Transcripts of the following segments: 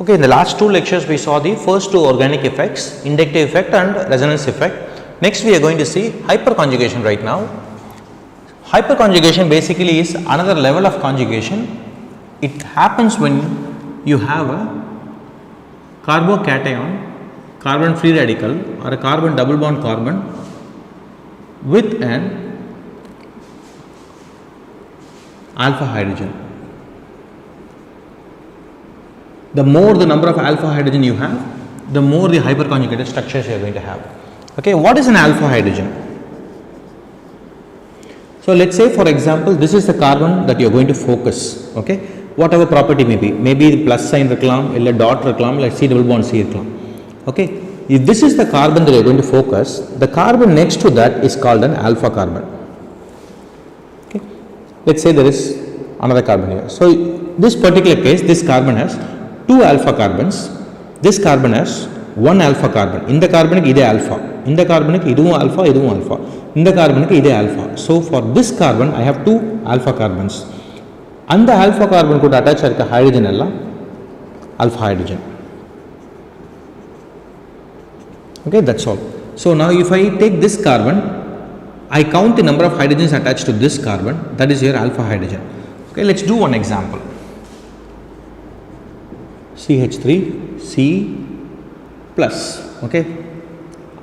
Okay, in the last two lectures we saw the first two organic effects, inductive effect and resonance effect. Next we are going to see hyperconjugation right now. Hyperconjugation basically is another level of conjugation. It happens when you have a carbocation, carbon free radical or a carbon double bond carbon with an alpha hydrogen. The more the number of alpha hydrogen you have, the more the hyperconjugated structures you are going to have. Okay, what is an alpha hydrogen? So let's say for example this is the carbon that you are going to focus. Okay, whatever property maybe the plus sign irkalam illa dot irkalam like C double bond C irkalam. Okay, if this is the carbon that you are going to focus, the carbon next to that is called an alpha carbon. Okay, let's say there is another carbon here. So this particular case, this carbon has two alpha carbons. This carbon has one alpha carbon. In the carbonic ide alpha. In the carbonic iduvum alpha, iduvum alpha. In the carbonic ide alpha. So for this carbon I have two alpha carbons. And the alpha carbon could attach a hydrogen alpha hydrogen. Okay, that's all. So now if I take this carbon, I count the number of hydrogens attached to this carbon, that is your alpha hydrogen. Okay, let's do one example. CH3 C plus. Okay,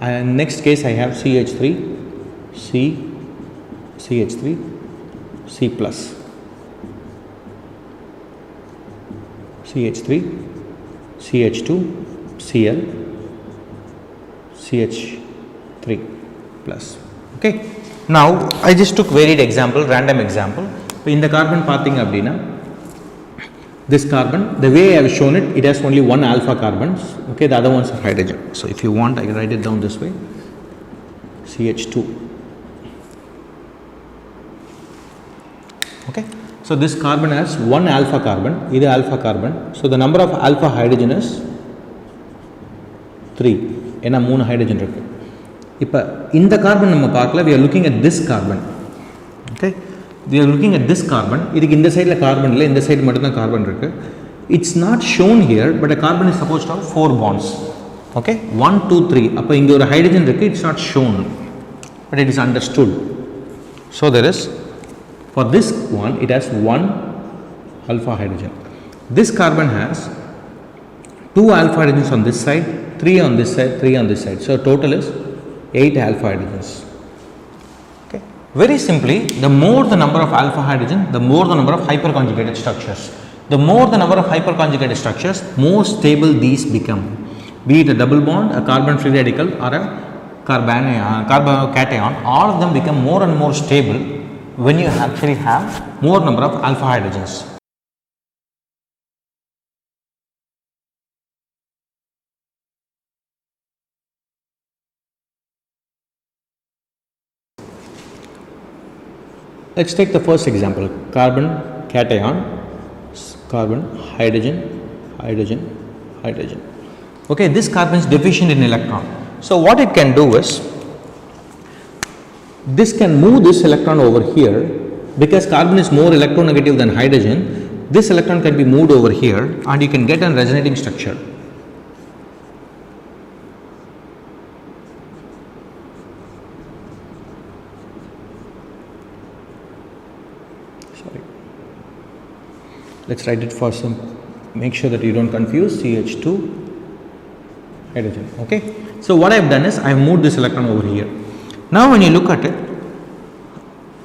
and next case I have CH3 C CH3 C plus, CH3 CH2 Cl CH3 plus. Okay, now I just took varied example, random example. In the carbon pathing abdina, this carbon, the way I have shown it, it has only one alpha carbons. Okay, the other ones are hydrogen. So if you want, I can write it down this way. CH2. Okay, so this carbon has one alpha carbon. This is alpha carbon. So the number of alpha hydrogen is 3. Ena 3 hydrogen irukku. Ipa in the carbon நம்ம பார்க்கல, we are looking at this carbon. Okay, we are looking at this carbon. இதுக்கு இந்த சைடுல carbon இல்லை, இந்த side மட்டும் தான் carbon இருக்கு. It's not shown here, but a carbon is supposed to have 4 bonds. Okay, 1 2 3. அப்ப இங்க ஒரு ஹைட்ரஜன் இருக்கு, it's not shown, but it is understood. So there is, for this one it has 1 alpha hydrogen. This carbon has 2 alpha hydrogens on this side, 3 on this side, 3 on this side. So total is 8 alpha hydrogens. Okay, very simply, the more the number of alpha hydrogen, the more the number of hyperconjugated structures. The more the number of hyperconjugated structures, more stable these become. Be it a double bond, a carbon free radical or a carbocation, all of them become more and more stable when you actually have more number of alpha hydrogens. Let's take the first example, carbon cation, carbon, hydrogen, hydrogen, hydrogen. Okay, this carbon is deficient in electron. So what it can do is, this can move this electron over here, because carbon is more electronegative than hydrogen. This electron can be moved over here and you can get a resonating structure. Let's write it for some, make sure that you don't confuse CH2 hydrogen. Okay, so what I have done is I have moved this electron over here. Now when you look at it,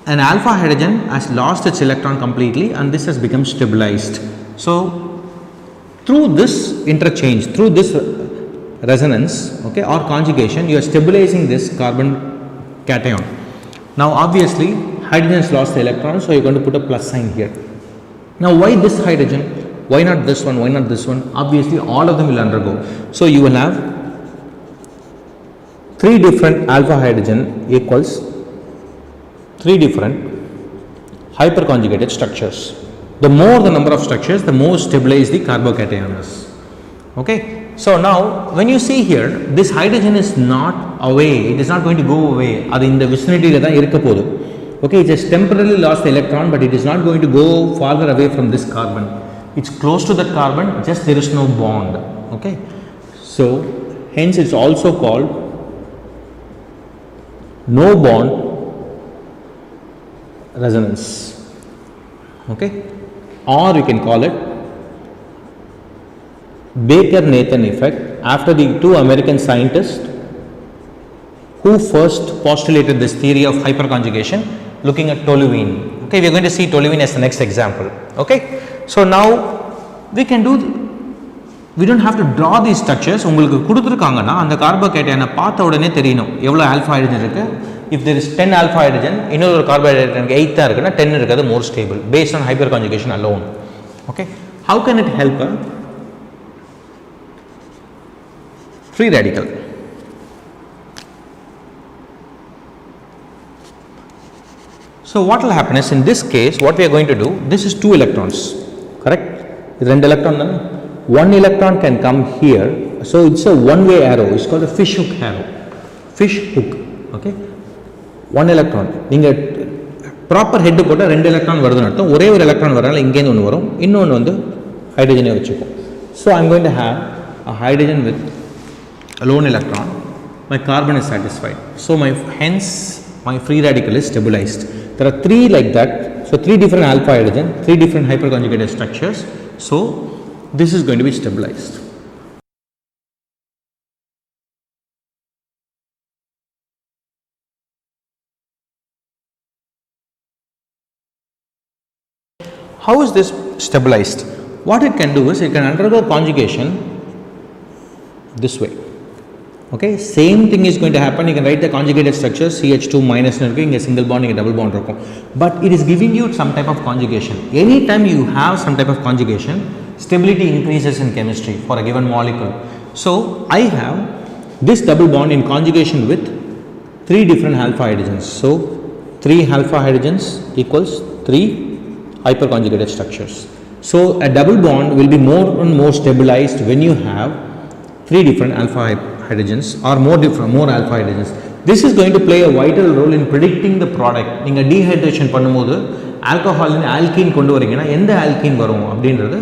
an alpha hydrogen has lost its electron completely and this has become stabilized. So through this interchange, through this resonance, okay, or conjugation, you are stabilizing this carbon cation. Now obviously hydrogen has lost the electron, so you are going to put a plus sign here. Now why this hydrogen? Why not this one? Why not this one? Obviously all of them will undergo. So you will have 3 different alpha hydrogen equals 3 different hyperconjugated structures. The more the number of structures, the more stabilized the carbocation is. Okay, so now when you see here, this hydrogen is not away, it is not going to go away. Adu in the vicinity la dhaan irukka podum. Okay, it has temporarily lost the electron, but it is not going to go farther away from this carbon. It's close to that carbon, just there is no bond. Okay, so hence it's also called no bond resonance. Okay, or you can call it Baker-Nathan effect, after the two American scientists who first postulated this theory of hyperconjugation looking at toluene. Okay, we are going to see toluene as the next example. Okay, so now we can do, we don't have to draw these structures. உங்களுக்கு கொடுத்துருக்காங்கன்னா அந்த கார்போகேட்டைனை பார்த்த உடனே தெரியணும் எவ்வளோ alpha hydrogen இருக்குது. If there is 10 alpha hydrogen, இன்னொரு carbohydrate 8 தான் இருக்குன்னா 10 இருக்கிறது more stable based on hyperconjugation alone. Okay, how can it help a free radical? So what will happen is, in this case what we are going to do, this is 2 electrons, correct? Two electron, one electron can come here, so it's a one way arrow, it's called a fish hook arrow, fish hook. Okay, one electron, நீங்க proper head போட்டால் 2 electron வருதுன்னு அர்த்தம். ஒரே ஒரு electron வரனால இங்கேருந்து ஒன்று வரும், இன்னொன்று வந்து ஹைட்ரஜனை வச்சுக்கும். So I am going to have a hydrogen with a lone electron, my carbon is satisfied, so hence my free radical is stabilized. There are 3 like that, so 3 different alpha hydrogen, 3 different hyperconjugated structures, so this is going to be stabilized. How is this stabilized? What it can do is, it can undergo conjugation this way. Okay, same thing is going to happen. You can write the conjugated structure CH2 minus inga single bond, inga double bond irukum, but it is giving you some type of conjugation. Anytime you have some type of conjugation, stability increases in chemistry for a given molecule. So I have this double bond in conjugation with 3 different alpha hydrogens. So 3 alpha hydrogens equals 3 hyperconjugated structures. So a double bond will be more and more stabilized when you have 3 different alpha hydrogens or more alpha hydrogens. This is going to play a vital role in predicting the product. நீங்கள் dehydration பண்ணும்போது alcohol alkene கொண்டு வரீங்கன்னா எந்த alkene வரும் அப்படின்றது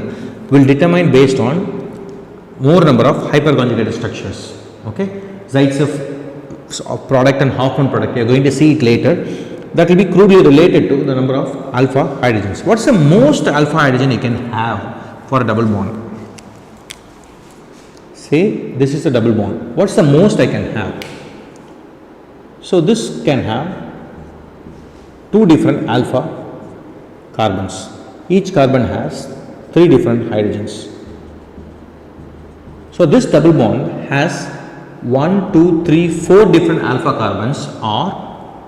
will determine based on more number of hyperconjugated structures. Okay, Zaitsev product and Hoffman product, you are going to see it later, that will be crudely related to the number of alpha hydrogens. What's the most alpha hydrogen you can have for a double bond? Say this is a double bond, what's the most I can have? So this can have 2 different alpha carbons, each carbon has 3 different hydrogens. So this double bond has 1, 2, 3, 4 different alpha carbons, or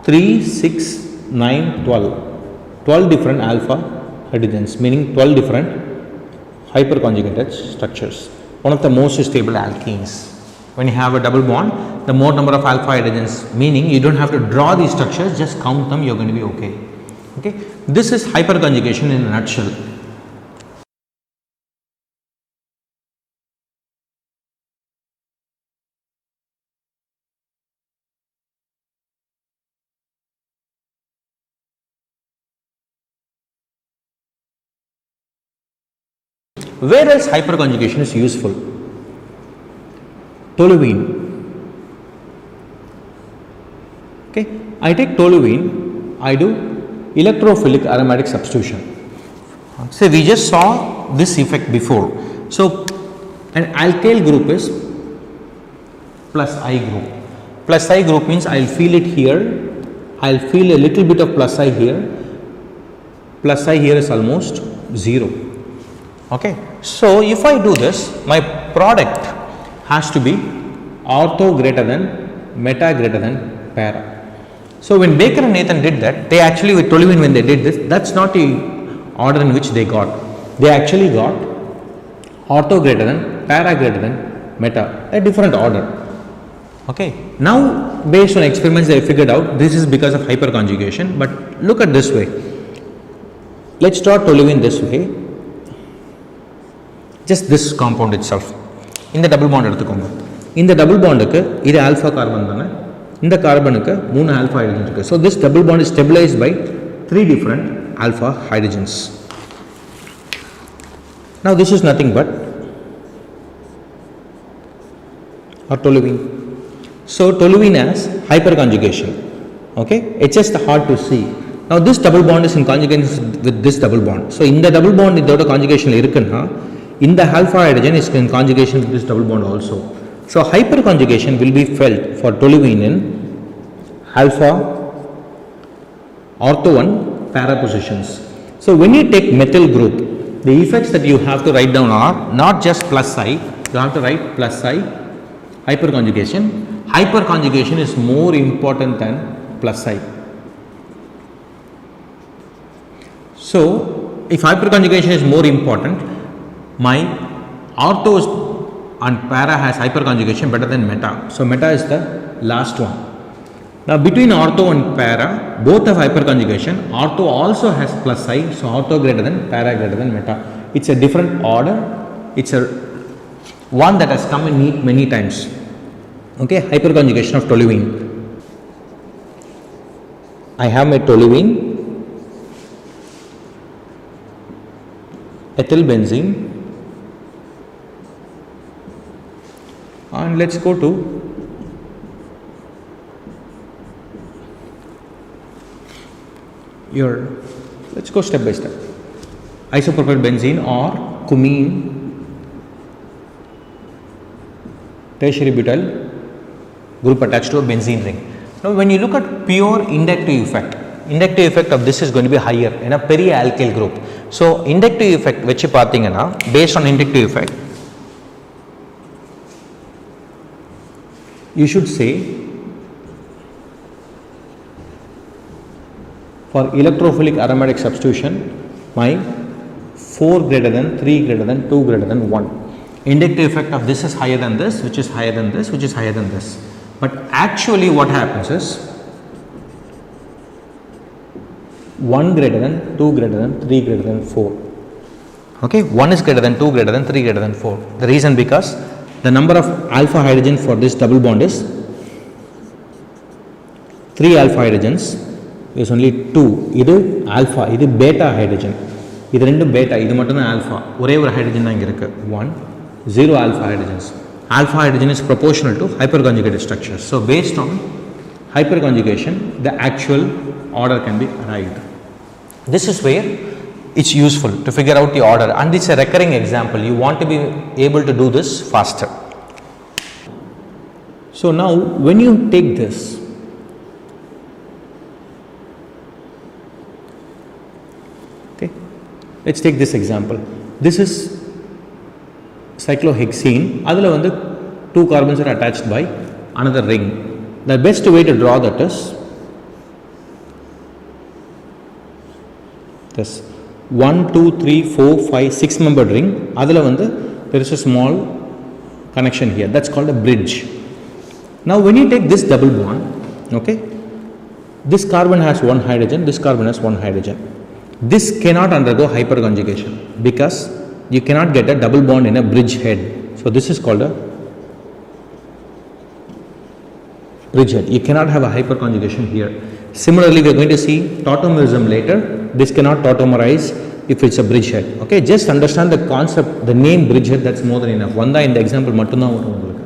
3, 6, 9, 12 different alpha hydrogens, meaning 12 different hyperconjugated structures. One of the most stable alkenes. When you have a double bond, the more number of alpha hydrogens, meaning you don't have to draw these structures, just count them, you're going to be okay. Okay, this is hyperconjugation in a nutshell. Where else hyperconjugation is useful? Toluene. Okay, I take toluene, I do electrophilic aromatic substitution. So we just saw this effect before. So an alkyl group is plus I group. Plus I group means I'll feel it here, I'll feel a little bit of plus I here. Plus I here is almost 0. Okay, so if I do this, my product has to be ortho greater than meta greater than para. So when Baker and Nathan did that, they actually, with toluene when they did this, that's not the order in which they got. They actually got ortho greater than, para greater than, meta, a different order. Okay, now based on experiments they figured out this is because of hyperconjugation. But look at this way, let's draw toluene this way, just this compound itself. இந்த double bond எடுத்துக்கோங்க, இந்த double பாண்டுக்கு இது alpha carbon தானே, இந்த கார்பனுக்கு 3 alpha hydrogen இருக்குது. So this double bond is stabilised by 3 different alpha hydrogens. Now this is nothing but or toluene. So toluene has hyperconjugation. Okay, it's just hard to see. Now this double bond is in conjugation with this double bond. So in the double bond இதோட conjugation இருக்குன்னா in the alpha hydrogen is in conjugation with this double bond also. So hyperconjugation will be felt for toluene in alpha ortho 1 para positions. So when you take methyl group, the effects that you have to write down are not just plus I, you have to write plus I, hyperconjugation. Hyperconjugation is more important than plus I. So if hyperconjugation is more important, my orthos and para has hyperconjugation better than meta. So meta is the last one. Now between ortho and para, both have hyperconjugation. Ortho also has plus I, so ortho greater than, para greater than meta. It's a different order. It's a one that has come in neat many times. Okay, hyperconjugation of toluene. I have my toluene, ethyl benzene, and let's go to let's go step by step. Isopropyl benzene or cumene, tertiary butyl group attached to a benzene ring. Now when you look at pure inductive effect of this is going to be higher in a peri-alkyl group. So inductive effect vechi pathina, based on inductive effect, you should say for electrophilic aromatic substitution, my 4 greater than, 3 greater than, 2 greater than 1. Inductive effect of this is higher than this, which is higher than this, which is higher than this. But actually what happens is 1 greater than, 2 greater than, 3 greater than 4. Okay, 1 is greater than, 2 greater than, 3 greater than 4. The reason because the number of alpha hydrogen for this double bond is 3 alpha hydrogens. There is only 2. இது alpha, இது beta hydrogen. இது ரெண்டும் beta, இது மட்டும் தான் alpha. ஒரே ஒரு hydrogen தான் இங்க இருக்கு. 1, 0 alpha hydrogens. Alpha hydrogen is proportional to hyperconjugated structures. So based on hyperconjugation, the actual order can be arrived. This is where it's useful to figure out the order, and it's a recurring example. You want to be able to do this faster. So now when you take this, okay, let's take this example. This is cyclohexene. Adula vandu 2 carbons are attached by another ring. The best way to draw that is this 1, 2, 3, 4, 5, 6 membered ring. Adula vandu there is a small connection here. That's called a bridge. Now when you take this double bond, okay, this carbon has 1 hydrogen, this carbon has 1 hydrogen. This cannot undergo hyperconjugation because you cannot get a double bond in a bridge head. So this is called a bridge head. You cannot have a hyperconjugation here. Similarly, we are going to see tautomerism later. This cannot tautomerize if it's a bridge head. Okay, just understand the concept, the name bridge head, that's more than enough. One in the example mattum dhaan varum ungalku.